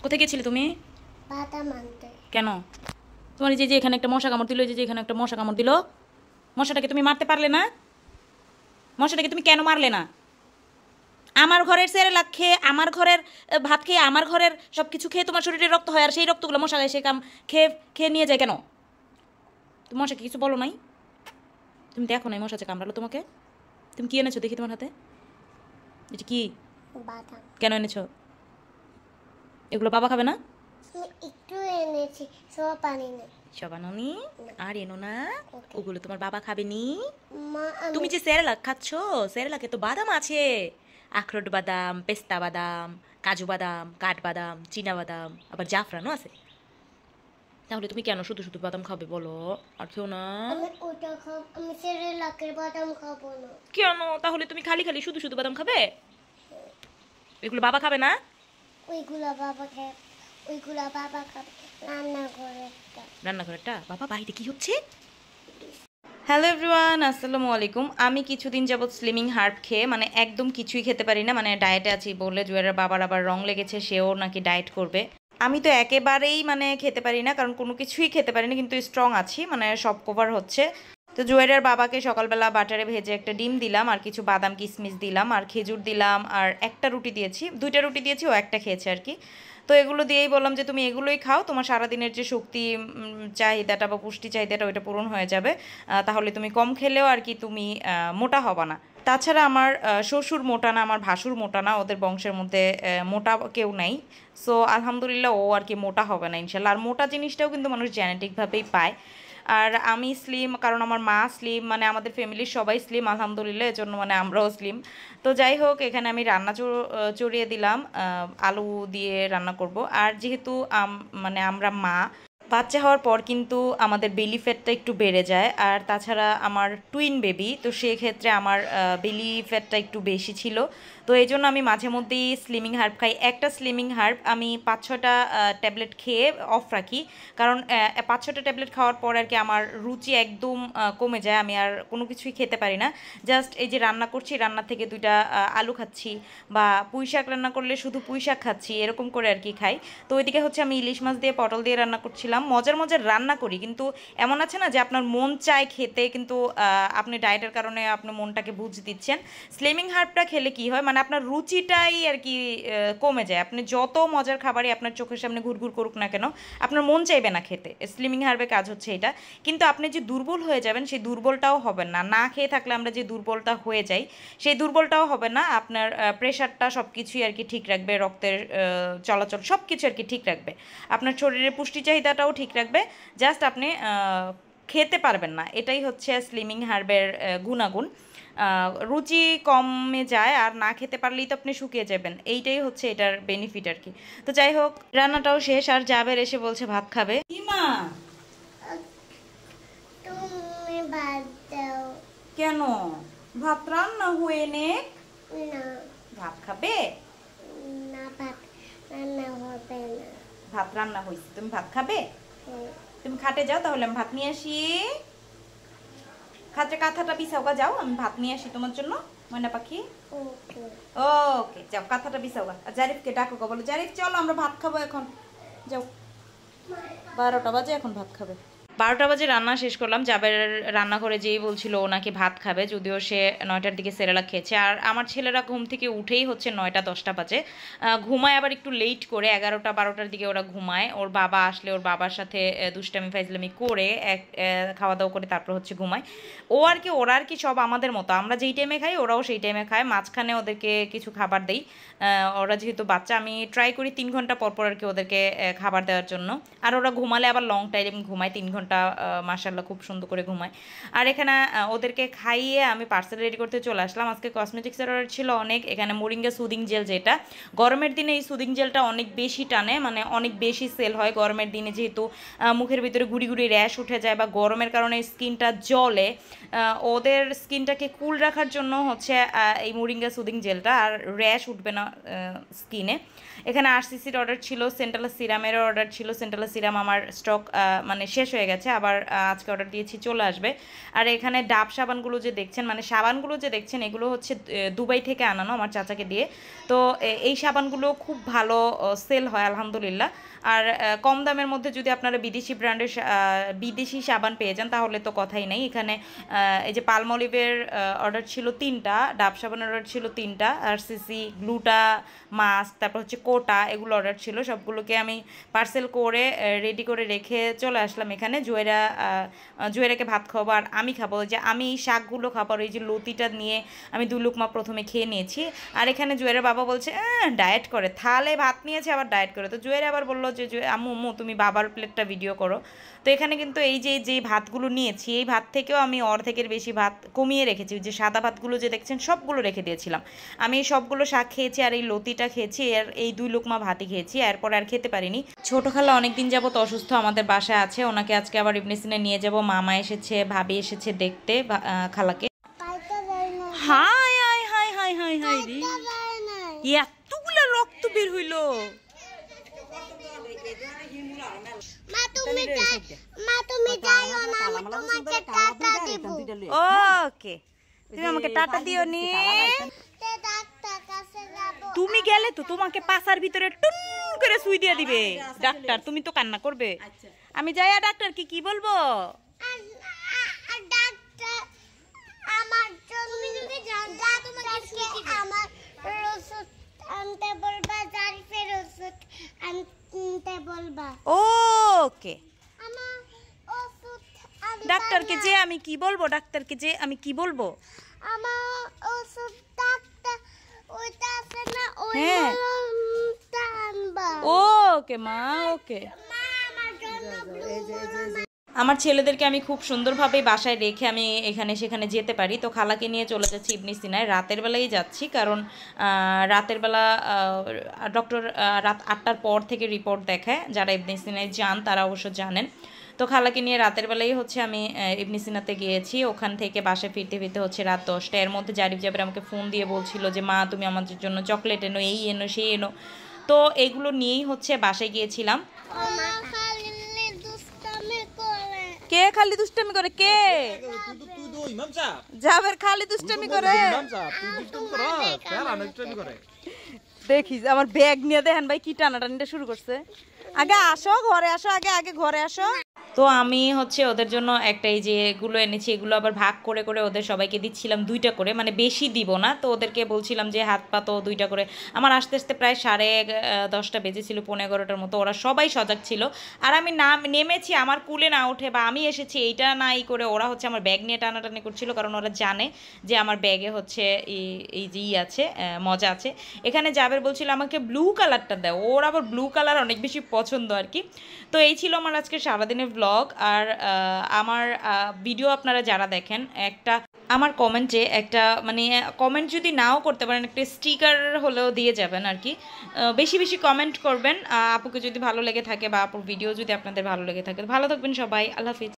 কোথায় গেছিলে তুমি? বাদাম আনতে। কেন? তোমার এই যে এখানে একটা মশা কামড় দিল, এই যে এখানে একটা মশা কামড় দিল, মশাটাকে তুমি মারতে পারলে না? মশাটাকে তুমি কেন মারলে না? আমার ঘরের সেরেলাক খেয়ে, আমার ঘরের ভাত খেয়ে, আমার ঘরের সব কিছু খেয়ে তোমার শরীরে রক্ত হয়, আর সেই রক্তগুলো মশা এসে খেয়ে খেয়ে নিয়ে যায় কেন? তুমি মশাকে কিছু বলো নাই? তুমি দেখো নাই মশা যে কামড়ালো তোমাকে? তুমি কি এনেছো দেখি তোমার হাতে? এটা কি? বাদাম। কেন এনেছো? এগুলো বাবা খাবে না? আমি একটু এনেছি, সব আনি না। সব আনোনি? আর এনো না, ওকে। ওগুলো তোমার বাবা খাবে নি। মা আমি তুমি যে সেরেলাক খাচ্ছ, সেরেলাকে তো বাদাম আছে, আখরোট বাদাম, পেস্তা বাদাম, কাজু বাদাম, কাঠবাদাম, চীনা বাদাম, আবার জাফরানও আছে। তাহলে তুমি কেন শুধু শুধু বাদাম খাবে বলো? আর খেও না। আমি ওটা খাব, আমি সেরেলাকের বাদাম খাবো না। কেন? তাহলে তুমি খালি খালি শুধু শুধু বাদাম খাবে? এগুলো বাবা খাবে না? ওইগুলা বাবা খাবে, ওইগুলা বাবা খাবে রান্না করে একটা। রান্নাঘরেরটা? বাবা বাইরে কি হচ্ছে? হ্যালো এভরিওয়ান, আসসালামু আলাইকুম। আমি কিছুদিন যাবৎ স্লিমিং হার্ব খেয়ে মানে একদম কিছুই খেতে পারি না, মানে ডায়েটে আছি বলে জুয়েলের বাবার আবার রং লেগেছে, সেও নাকি ডায়েট করবে। আমি তো একেবারেই মানে খেতে পারি না, কারণ কোনো কিছুই খেতে পারি না, কিন্তু স্ট্রং আছি, মানে সব কভার হচ্ছে। তো জুয়েলের বাবাকে সকালবেলা বাটারে ভেজে একটা ডিম দিলাম, আর কিছু বাদাম কিশমিশ দিলাম, আর খেজুর দিলাম, আর একটা রুটি দিয়েছি, দুইটা রুটি দিয়েছি, ও একটা খেয়েছে আর কি। তো এগুলো দিয়েই বললাম যে তুমি এগুলোই খাও, তোমার সারাদিনের যে শক্তি চাহিদাটা বা পুষ্টি চাহিদাটা ওইটা পূরণ হয়ে যাবে। তাহলে তুমি কম খেলেও আর কি তুমি মোটা হবা না। তাছাড়া আমার শ্বশুর মোটা না, আমার ভাসুর মোটা না, ওদের বংশের মধ্যে মোটা কেউ নাই। সো আলহামদুলিল্লাহ ও আর কি মোটা হবে না ইনশাল্লাহ। আর মোটা জিনিসটাও কিন্তু মানুষ জেনেটিকভাবেই পায়। আর আমি স্লিম, কারণ আমার মা স্লিম, মানে আমাদের ফ্যামিলির সবাই স্লিম আলহামদুলিল্লাহ, এজন্য মানে আমরাও স্লিম। তো যাই হোক, এখানে আমি রান্না চড়িয়ে দিলাম, আলু দিয়ে রান্না করব। আর যেহেতু মানে আমরা মা, বাচ্চা হওয়ার পর কিন্তু আমাদের বেলি ফ্যাটটা একটু বেড়ে যায়, আর তাছাড়া আমার টুইন বেবি, তো সেক্ষেত্রে আমার বেলি ফ্যাটটা একটু বেশি ছিল। তো এই জন্য আমি মাঝে মধ্যেই স্লিমিং হার্ব খাই। একটা স্লিমিং হার্ব আমি 5-6টা ট্যাবলেট খেয়ে অফ রাখি, কারণ 5-6টা ট্যাবলেট খাওয়ার পর আর কি আমার রুচি একদম কমে যায়, আমি আর কোনো কিছুই খেতে পারি না। জাস্ট এই যে রান্না করছি, রান্না থেকে 2টা আলু খাচ্ছি, বা পুঁই শাক রান্না করলে শুধু পুঁই শাক খাচ্ছি, এরকম করে আর কি খাই। তো ওইদিকে হচ্ছে আমি ইলিশ মাছ দিয়ে পটল দিয়ে রান্না করছিলাম, মজার মজার রান্না করি, কিন্তু এমন আছে না যে আপনার মন চায় খেতে, কিন্তু আপনি ডায়েটের কারণে আপনি মনটাকে বুঝ দিচ্ছেন। স্লিমিং হার্বটা খেলে কি হয়, মানে আপনার রুচিটাই আর কি কমে যায়। আপনি যত মজার খাবারই আপনার চোখের সামনে ঘুরঘুর করুক না কেন, আপনার মন চাইবে না খেতে। স্লিমিং হার্বের কাজ হচ্ছে এটা। কিন্তু আপনি যে দুর্বল হয়ে যাবেন, সেই দুর্বলটাও হবেন না। না খেয়ে থাকলে আমরা যে দুর্বলটা হয়ে যাই, সেই দুর্বলটাও হবে না। আপনার প্রেশারটা সব কিছুই আর কি ঠিক রাখবে, রক্তের চলাচল সব কিছু আর কি ঠিক রাখবে, আপনার শরীরের পুষ্টি চাহিদাটাও ঠিক রাখবে। জাস্ট আপনি খেতে পারবেন না, এটাই হচ্ছে স্লিমিং হার্বের গুণাগুণ। রুচি কমে যায়, আর না খেতে পারলেই তো আপনি শুকিয়ে যাবেন, এইটাই হচ্ছে এটার বেনিফিট আর কি। তো যাই হোক, রান্নাটাও শেষ, আর জাবের এসে বলছে ভাত খাবে। কি মা? তুমি বাদ দাও। কেন? ভাত রান্না হয়ে নে। না, ভাত খাবে? না ভাত রান্না হবে না। ভাত রান্না হয়েছে, তুমি ভাত খাবে? হ্যাঁ, তুমি খাটে যাও, তাহলে আমি ভাত নিয়ে আসি। খাটে কাঁথাটা বিছাও গা, যাও, আমি ভাত নিয়ে আসি তোমার জন্য, ময়না পাখি। ওকে। ওকে, যাও কাঁথাটা বিছাও গা। আর জারিফকে ডাকো গা, বলো জারিফ চলো আমরা ভাত খাবো এখন। যাও, 12টা বাজে, এখন ভাত খাবে। 12টা বাজে রান্না শেষ করলাম। জাবের রান্নাঘরে যেই বলছিল ও নাকি ভাত খাবে, যদিও সে 9টার দিকে সেরেলাক খেয়েছে। আর আমার ছেলেরা ঘুম থেকে উঠেই হচ্ছে 9টা-10টা বাজে, ঘুমায় আবার একটু লেট করে, 11টা-12টার দিকে ওরা ঘুমায়। ওর বাবা আসলে ওর বাবার সাথে দুষ্টামি ফাইজলামি করে খাওয়া দাওয়া করে তারপর হচ্ছে ঘুমায়। ও আর কি, ওরা আর কি সব আমাদের মতো, আমরা যেই টাইমে খাই ওরাও সেই টাইমে খায়, মাঝখানে ওদেরকে কিছু খাবার দেই। ওরা যেহেতু বাচ্চা, আমি ট্রাই করি 3 ঘন্টা পর পর আর কি ওদেরকে খাবার দেওয়ার জন্য। আর ওরা ঘুমালে আবার লং টাইম ঘুমায়, 3 ঘন্টা মাশাল্লাহ খুব সুন্দর করে ঘুমায়। আর এখানে ওদেরকে খাইয়ে আমি পার্সেল রেডি করতে চলে আসলাম। আজকে কসমেটিক্সের অর্ডার ছিল অনেক। এখানে মোরিঙ্গা সুদিং জেল, যেটা গরমের দিনে এই সুদিং জেলটা অনেক বেশি টানে, মানে অনেক বেশি সেল হয় গরমের দিনে, যেহেতু মুখের ভিতরে গুড়ি গুড়ি র্যাশ উঠে যায় বা গরমের কারণে স্কিনটা জ্বলে। ওদের স্কিনটাকে কুল রাখার জন্য হচ্ছে এই মোরিঙ্গা সুদিং জেলটা, আর র্যাশ উঠবে না স্কিনে, এখানে আরসিসির অর্ডার ছিল, সেন্টালা সিরামেরও অর্ডার ছিল। সেন্টালা সিরাম আমার স্টক মানে শেষ হয়ে গেছে, আবার আজকে অর্ডার দিয়েছি, চলে আসবে। আর এখানে ডাব সাবানগুলো যে দেখছেন, মানে সাবানগুলো যে দেখছেন, এগুলো হচ্ছে দুবাই থেকে আনানো আমার চাচাকে দিয়ে। তো এই সাবানগুলো খুব ভালো সেল হয় আলহামদুলিল্লাহ। আর কম দামের মধ্যে যদি আপনারা বিদেশি ব্র্যান্ডের বিদেশি সাবান পেয়ে যান তাহলে তো কথাই নেই। এখানে এই যে পালমলিভের অর্ডার ছিল 3টা, ডাব সাবানের অর্ডার ছিল 3টা, আরসিসি, গ্লুটা মাস্ক, তারপর হচ্ছে কোটা, এগুলো অর্ডার ছিল। সবগুলোকে আমি পার্সেল করে রেডি করে রেখে চলে আসলাম এখানে। জুয়েরাকে ভাত খাবো আর আমি খাবো, যে আমি এই শাকগুলো খাবো আর এই যে লতিটা নিয়ে আমি 2 লুকমা প্রথমে খেয়ে নিয়েছি। আর এখানে জুয়েরের বাবা বলছে ডায়েট করে, থালে ভাত নিয়েছে আবার ডায়েট করে। তো জুয়ের আবার বললো যে আম্মু তুমি বাবার প্লেটটা ভিডিও করো। তো এখানে কিন্তু এই যে ভাতগুলো নিয়েছি, এই ভাত থেকেও আমি অর্ধেকের বেশি ভাত কমিয়ে রেখেছি। যে সাদা ভাতগুলো যে দেখছেন সবগুলো রেখে দিয়েছিলাম। আমি সবগুলো শাক খেয়েছি আর এই লতিটা খেয়েছি, আর এই 2 লুকমা ভাতই খেয়েছি, এরপর আর খেতে পারিনি। ছোট খালা অনেকদিন যাবত অসুস্থ, আমাদের বাসায় আছে, ওনাকে আজকে আবার ইবনে সিনা নিয়ে যাব। মামা এসেছে, ভাবি এসেছে দেখতে খালাকে। হাই হাই হাই হাই হাই হাই রে, এতগুলা রক্ত বের হইলো। ওকে, তুমি আমাকে টাটা দিও নি। তুমি গেলে তো তোমাকে পাশার ভিতরে টুন করে সুই দিয়ে দিবে ডাক্তার, তুমি তো কান্না করবে। আমি যাই আর ডাক্তার কি বলবো? ওকে, ডাক্তারকে যে আমি কি বলবো, ডাক্তারকে যে আমি কি বলবো? হ্যাঁ ওকে মা, ওকে। আমার ছেলেদেরকে আমি খুব সুন্দরভাবে বাসায় রেখে আমি এখানে সেখানে যেতে পারি। তো খালাকে নিয়ে চলে যাচ্ছি ইবনে সিনায়, রাতের বেলাই যাচ্ছি, কারণ রাতের বেলা ডক্টর রাত 8টার পর থেকে রিপোর্ট দেখায়। যারা ইবনে সিনায় যান তারা অবশ্য জানেন। তো খালাকে নিয়ে রাতের বেলাই হচ্ছে আমি ইবনে সিনাতে গিয়েছি। ওখান থেকে বাসায় ফিরতে ফিরতে হচ্ছে রাত 10টা। এর মধ্যে জারিফ জাবের আমাকে ফোন দিয়ে বলছিল যে মা তুমি আমাদের জন্য চকলেট এনো, এই এনো সেই এনো। তো এগুলো নিয়েই হচ্ছে বাসায় গিয়েছিলাম। কে খালি দুষ্টামি করে? কে? জাবের খালি দুষ্টামি করে। দেখিস আমার ব্যাগ নিয়ে দেখেন ভাই কি টানাটানিটা শুরু করছে। আগে আসো ঘরে আসো, আগে ঘরে আসো। তো আমি হচ্ছে ওদের জন্য একটা এই যে এগুলো এনেছি, এগুলো আবার ভাগ করে করে ওদের সবাইকে দিচ্ছিলাম 2টা করে, মানে বেশি দিব না। তো ওদেরকে বলছিলাম যে হাত পা তো 2টা করে। আমার আস্তে আস্তে প্রায় 10:30 বেজেছিল, 11:15টার মতো। ওরা সবাই সজাগ ছিল আর আমি নেমেছি, আমার কুলে না ওঠে বা আমি এসেছি এইটা না ই করে ওরা হচ্ছে আমার ব্যাগ নিয়ে টানাটানি করছিল, কারণ ওরা জানে যে আমার ব্যাগে হচ্ছে এই যে আছে, মজা আছে। এখানে জাবের বলছিল আমাকে ব্লু কালারটা দাও, ওর আবার ব্লু কালার অনেক বেশি পছন্দ আর কি। তো এই ছিল আমার আজকে সারাদিনের ব্লগ। আর আমার ভিডিও আপনারা যারা দেখেন, একটা আমার কমেন্টে একটা মানে কমেন্ট যদি নাও করতে পারেন, একটা স্টিকার হলেও দিয়ে যাবেন আর কি। বেশি বেশি কমেন্ট করবেন আপুকে যদি ভালো লেগে থাকে, বা আপুর ভিডিও যদি আপনাদের ভালো লেগে থাকে। ভালো থাকবেন সবাই, আল্লাহ হাফিজ।